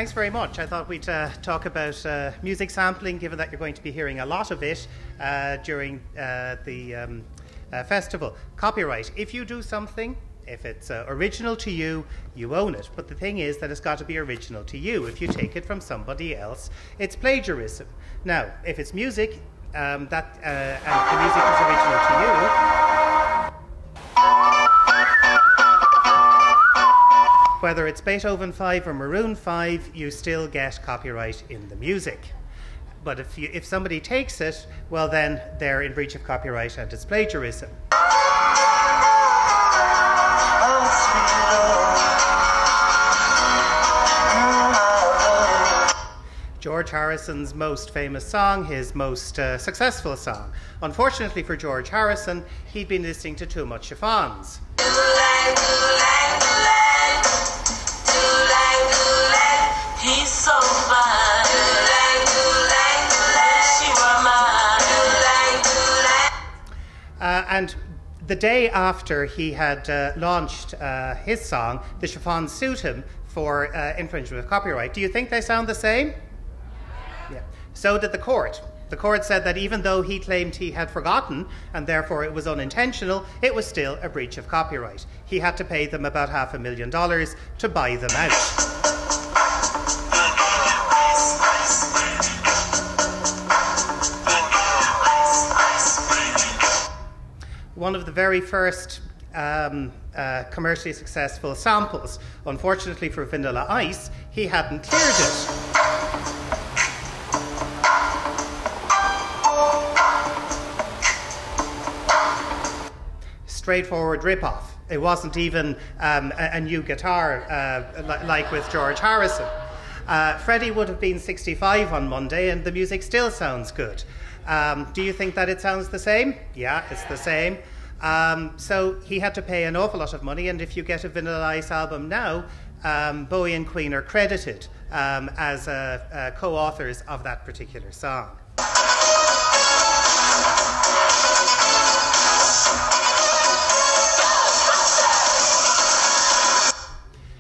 Thanks very much. I thought we'd talk about music sampling, given that you're going to be hearing a lot of it during the festival. Copyright. If you do something, if it's original to you, you own it. But the thing is that it's got to be original to you. If you take it from somebody else, it's plagiarism. Now, if it's music, and the music is original to you, whether it's Beethoven 5 or Maroon 5, you still get copyright in the music. But if somebody takes it, well then they're in breach of copyright and it's plagiarism. George Harrison's most famous song, his most successful song. Unfortunately for George Harrison, he'd been listening to too much chiffons. He's so fine. She were mine. And the day after he had launched his song, the chiffons sued him for infringement of copyright. Do you think they sound the same? Yeah. So did the court. The court said that even though he claimed he had forgotten and therefore it was unintentional, it was still a breach of copyright. He had to pay them about $500,000 to buy them out. One of the very first commercially successful samples. Unfortunately for Vanilla Ice, he hadn't cleared it. Straightforward rip-off. It wasn't even a new guitar like with George Harrison. Freddie would have been 65 on Monday and the music still sounds good. Do you think that it sounds the same? Yeah, it's the same. So he had to pay an awful lot of money, and if you get a Vanilla Ice album now, Bowie and Queen are credited as co-authors of that particular song.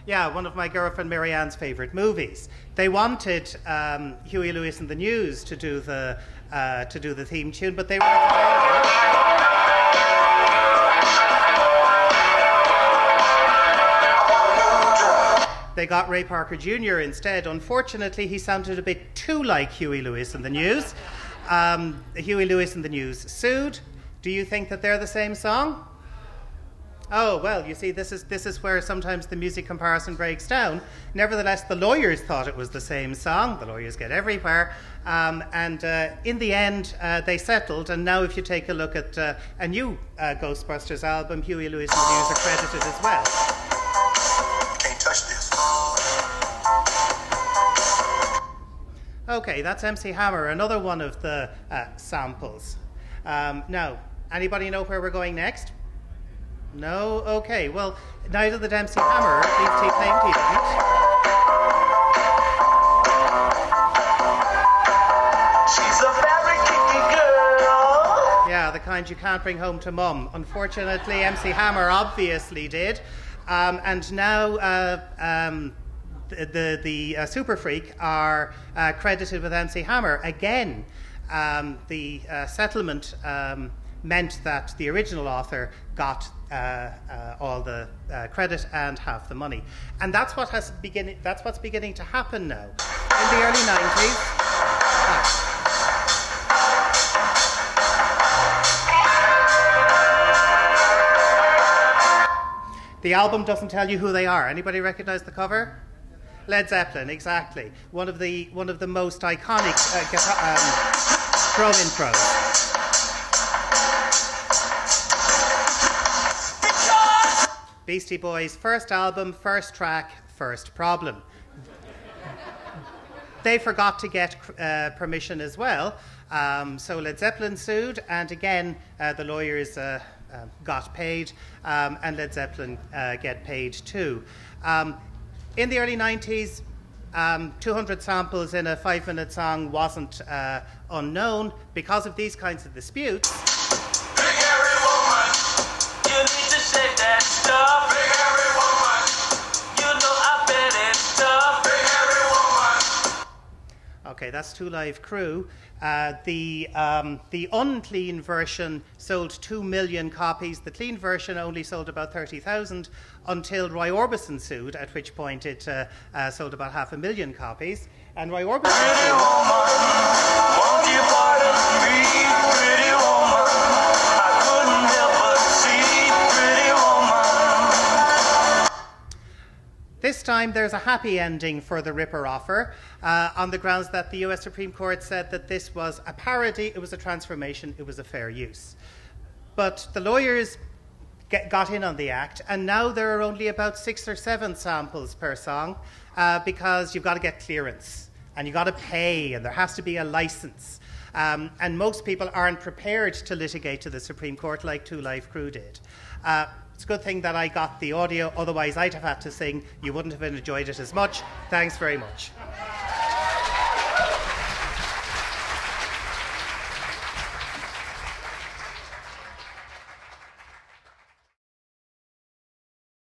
Yeah, one of my girlfriend Marianne's favourite movies. They wanted Huey Lewis and the News to do the theme tune, but they weren't available. They got Ray Parker Jr. instead. Unfortunately, he sounded a bit too like Huey Lewis and the News. Huey Lewis and the News sued. Do you think that they're the same song? Oh, well, you see, this is where sometimes the music comparison breaks down. Nevertheless, the lawyers thought it was the same song. The lawyers get everywhere. And in the end, they settled. And now if you take a look at a new Ghostbusters album, Huey Lewis and the News are credited as well. Can't touch this. Okay, that's MC Hammer, another one of the samples. Now, anybody know where we're going next? No? Okay, well, neither did MC Hammer, at least he claimed he didn't. She's a very kinky girl. Yeah, the kind you can't bring home to mum. Unfortunately, MC Hammer obviously did. And now the Super Freak are credited with MC Hammer. Again, the settlement meant that the original author got all the credit and half the money, and that's what's beginning to happen now. In the early 90s, the album doesn't tell you who they are. Anybody recognize the cover? Led Zeppelin, exactly. One of the most iconic drum intros. Beastie Boys' first album, first track, first problem. They forgot to get permission as well, so Led Zeppelin sued, and again the lawyers got paid, and Led Zeppelin get paid too. In the early 90s, 200 samples in a 5-minute song wasn't unknown. Because of these kinds of disputes, Big hairy woman, you need to shake that stuff. Big hairy woman, you know I bet it's tough. Big hairy woman. Okay, that's Two Live Crew. The unclean version sold 2 million copies. The clean version only sold about 30,000 until Roy Orbison sued, at which point it sold about 500,000 copies. And Roy Orbison Pretty woman, won't you pardon me, pretty woman? I couldn't help but see, pretty woman. This time there's a happy ending for the Ripper offer on the grounds that the US Supreme Court said that this was a parody, it was a transformation, it was a fair use. But the lawyers got in on the act, and now there are only about 6 or 7 samples per song because you've got to get clearance and you've got to pay and there has to be a license. And most people aren't prepared to litigate to the Supreme Court like Two Live Crew did. It's a good thing that I got the audio, otherwise I'd have had to sing. You wouldn't have enjoyed it as much. Thanks very much.